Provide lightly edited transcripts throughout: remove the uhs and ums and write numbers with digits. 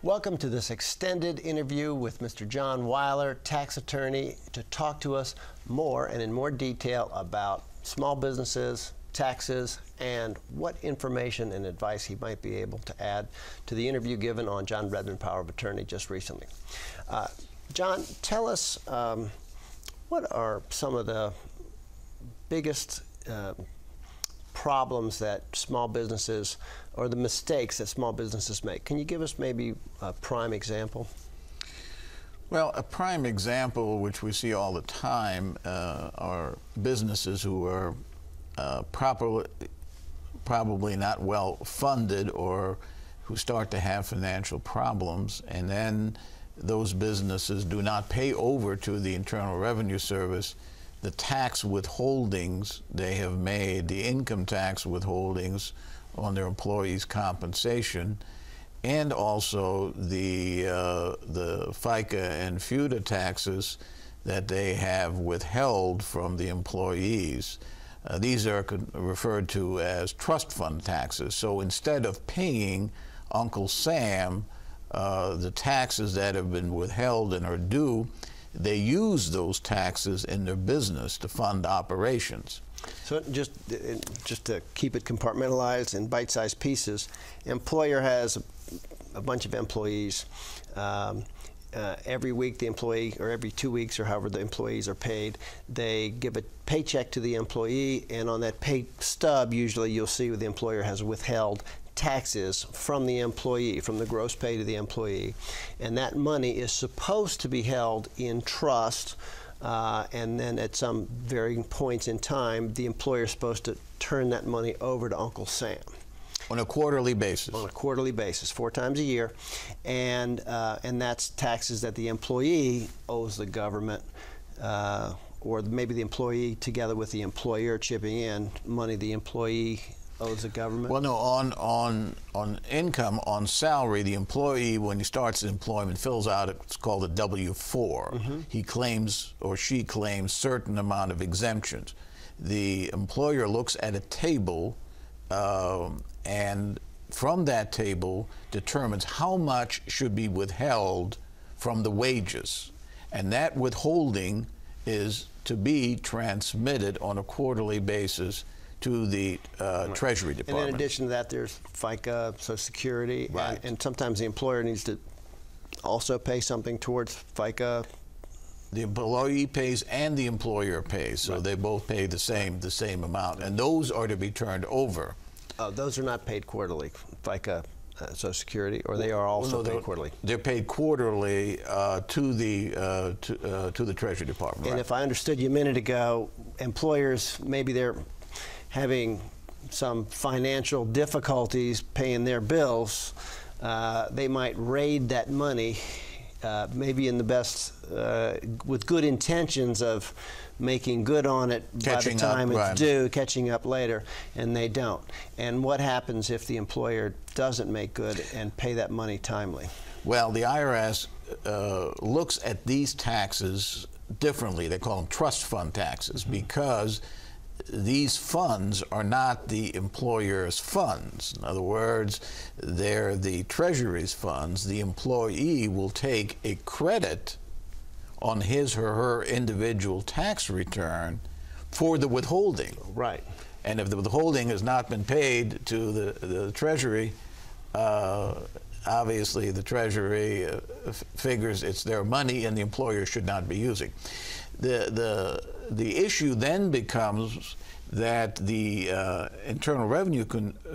Welcome to this extended interview with Mr. John Weiler, tax attorney, to talk to us more and in more detail about small businesses, taxes, and what information and advice he might be able to add to the interview given on John Redmann Power of Attorney just recently. John, tell us what are some of the biggest problems that small businesses, or the mistakes that small businesses make? Can you give us maybe a prime example? Well, a prime example, which we see all the time, are businesses who are probably not well funded, or who start to have financial problems, and then those businesses do not pay over to the Internal Revenue Service the tax withholdings they have made, the income tax withholdings on their employees' compensation, and also the FICA and FUTA taxes that they have withheld from the employees. These are referred to as trust fund taxes. So instead of paying Uncle Sam the taxes that have been withheld and are due, they use those taxes in their business to fund operations. So just to keep it compartmentalized in bite-sized pieces, employer has a bunch of employees. Every week the employee, or every 2 weeks, or however the employees are paid, they give a paycheck to the employee, and on that pay stub usually you'll see the employer has withheld taxes from the employee, from the gross pay to the employee, and that money is supposed to be held in trust, and then at some varying points in time the employer is supposed to turn that money over to Uncle Sam. On a quarterly basis. On a quarterly basis, 4 times a year, and that's taxes that the employee owes the government, or maybe the employee together with the employer chipping in money the employee owes the government. Well, no, on income, on salary, the employee, when he starts his employment, fills out it's called a W-4. Mm-hmm. He claims, or she claims, certain amount of exemptions. The employer looks at a table, and from that table determines how much should be withheld from the wages, and that withholding is to be transmitted on a quarterly basis to the Treasury Department. And in addition to that, there's FICA, Social Security, right. and sometimes the employer needs to also pay something towards FICA. The employee pays and the employer pays, so right. They both pay the same amount, and those are to be turned over. Those are not paid quarterly, FICA, Social Security, or they are also paid quarterly? They're paid quarterly to the Treasury Department. And right. if I understood you a minute ago, employers, maybe they're having some financial difficulties paying their bills, they might raid that money, maybe in the best, with good intentions of making good on it by the time it's due, catching up later, and they don't. And what happens if the employer doesn't make good and pay that money timely? Well, the IRS looks at these taxes differently. They call them trust fund taxes, mm-hmm. because these funds are not the employer's funds. In other words, they're the Treasury's funds. The employee will take a credit on his or her individual tax return for the withholding. Right. And if the withholding has not been paid to the Treasury, obviously the Treasury figures it's their money and the employer should not be using. The issue then becomes that the Internal Revenue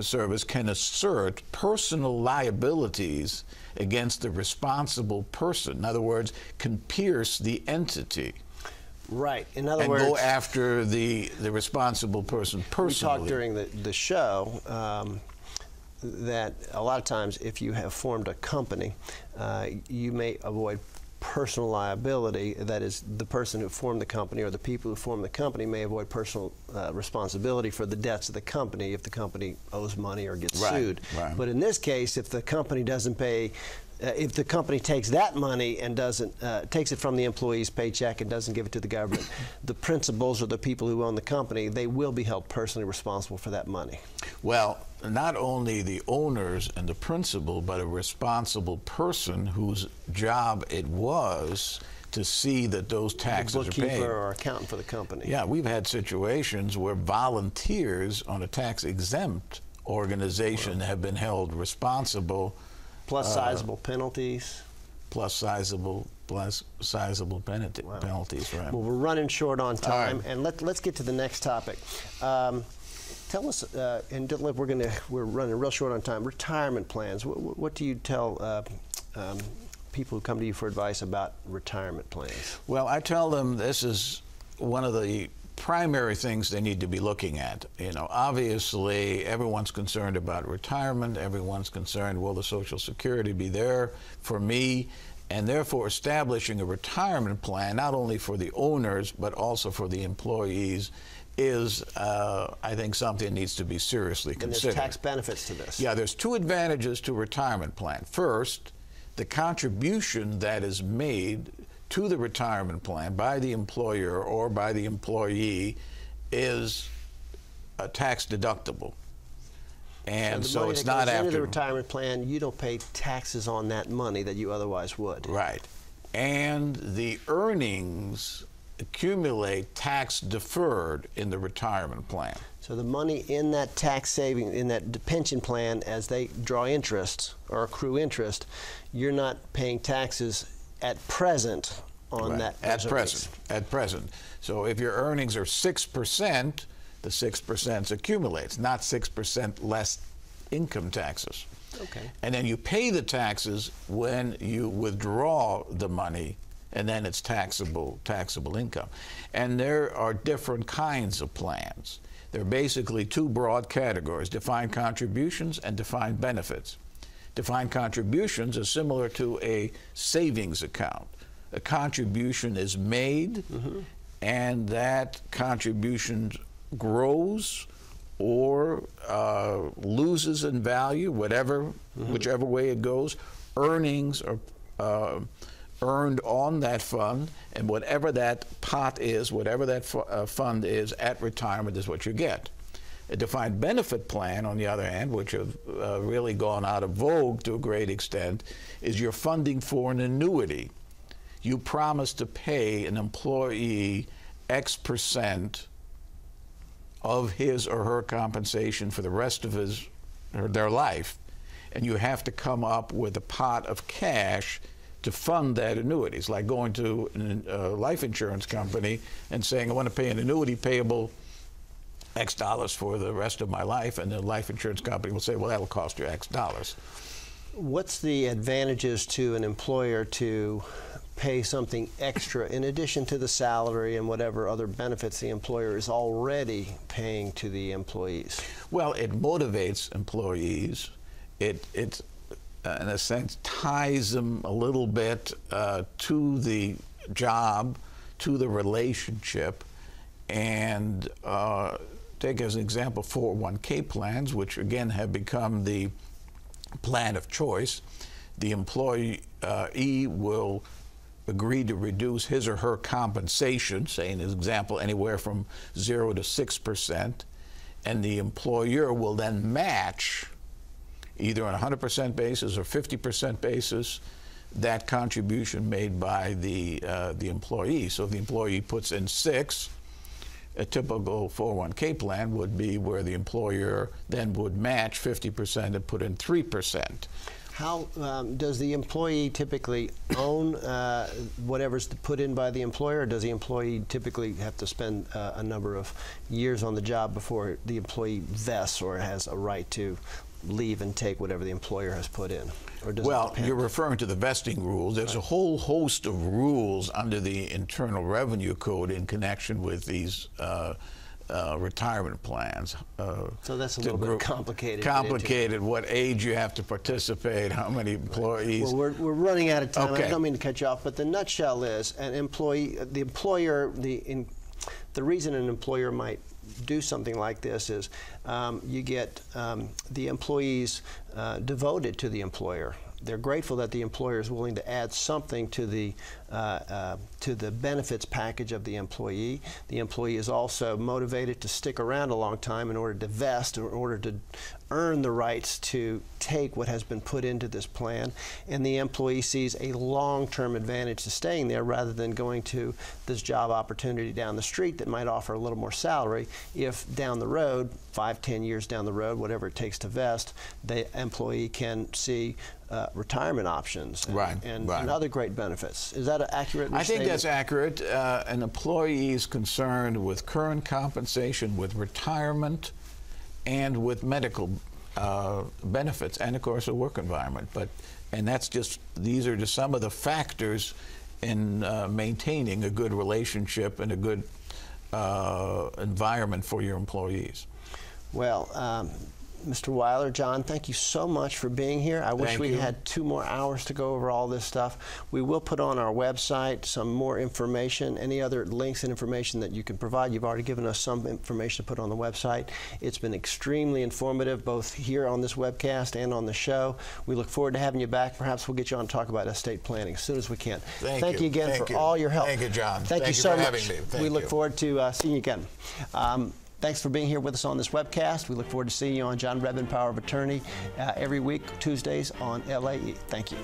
Service can assert personal liabilities against the responsible person. In other words, can pierce the entity. Right. In other words, go after the responsible person personally. We talked during the show that a lot of times if you have formed a company, you may avoid personal liability. That is, the person who formed the company or the people who formed the company may avoid personal responsibility for the debts of the company if the company owes money or gets sued. Right. But in this case, if the company doesn't pay if the company takes that money and doesn't takes it from the employee's paycheck and doesn't give it to the government, the principals or the people who own the company, they will be held personally responsible for that money. Well, not only the owners and the principal, but a responsible person whose job it was to see that those taxes are paid. Bookkeeper or accountant for the company. Yeah, we've had situations where volunteers on a tax-exempt organization have been held responsible. Plus sizable penalties. Plus sizable penalties, right? Well, we're running short on time, right. and let's get to the next topic. Tell us, and we're running real short on time. Retirement plans. What do you tell people who come to you for advice about retirement plans? Well, I tell them this is one of the primary things they need to be looking at. You know, obviously everyone's concerned about retirement. Everyone's concerned, will the Social Security be there for me? And therefore establishing a retirement plan, not only for the owners, but also for the employees, is, I think, something that needs to be seriously considered. And there's tax benefits to this. Yeah, there's two advantages to a retirement plan. First, the contribution that is made to the retirement plan by the employer or by the employee is tax deductible. And so it's not after the retirement plan, you don't pay taxes on that money that you otherwise would. Right. And the earnings accumulate tax deferred in the retirement plan. So the money in that tax saving, in that pension plan, as they draw interest or accrue interest, you're not paying taxes at present on that. At present. So if your earnings are 6%, the 6% accumulates, not 6% less income taxes. Okay. And then you pay the taxes when you withdraw the money, and then it's taxable income. And there are different kinds of plans. There are basically two broad categories: defined contributions and defined benefits. Defined contributions are similar to a savings account. A contribution is made, and that contribution grows or loses in value, whichever way it goes. Earnings are earned on that fund, and whatever that pot is, whatever that fund is at retirement, is what you get. A defined benefit plan, on the other hand, which have really gone out of vogue to a great extent, is you're funding for an annuity. You promise to pay an employee X% of his or her compensation for the rest of their life, and you have to come up with a pot of cash to fund that annuity. It's like going to a life insurance company and saying, I want to pay an annuity payable X dollars for the rest of my life, and the life insurance company will say, well, that'll cost you X dollars. What's the advantages to an employer to pay something extra in addition to the salary and whatever other benefits the employer is already paying to the employees? Well, it motivates employees. It in a sense, ties them a little bit to the job, to the relationship. And take as an example 401k plans, which again have become the plan of choice. The employee will agree to reduce his or her compensation, say in this example, anywhere from 0 to 6%, and the employer will then match, either on a 100% basis or 50% basis, that contribution made by the employee. So if the employee puts in 6, a typical 401k plan would be where the employer then would match 50% and put in 3%. How does the employee typically own whatever's put in by the employer, or does the employee typically have to spend a number of years on the job before the employee vests or has a right to leave and take whatever the employer has put in? Or does well, it depend? you're referring to the vesting rules. There's a whole host of rules under the Internal Revenue Code in connection with these retirement plans. So that's a little bit complicated. Complicated, what age you have to participate, how many employees. Well, we're running out of time. Okay. I don't mean to cut you off, but the nutshell is the reason an employer might do something like this is you get the employees devoted to the employer. they're grateful that the employer is willing to add something to the benefits package of the employee. The employee is also motivated to stick around a long time in order to vest, or in order to earn the rights to take what has been put into this plan, and the employee sees a long-term advantage to staying there rather than going to this job opportunity down the street that might offer a little more salary if down the road, 5-10 years down the road, whatever it takes to vest, the employee can see retirement options and other great benefits. Is that an accurate statement? I think that's accurate. An employee is concerned with current compensation, with retirement, and with medical benefits, and of course a work environment. And that's just, these are just some of the factors in maintaining a good relationship and a good environment for your employees. Well, Mr. Weiler, John, thank you so much for being here. I wish we had 2 more hours to go over all this stuff. We will put on our website some more information, any other links and information that you can provide. You've already given us some information to put on the website. It's been extremely informative, both here on this webcast and on the show. We look forward to having you back. Perhaps we'll get you on to talk about estate planning as soon as we can. Thank you again for all your help. Thank you, John. Thank you so much. Having me. We look forward to seeing you again. Thanks for being here with us on this webcast. We look forward to seeing you on John Redmann Power of Attorney every week, Tuesdays on LAE. Thank you.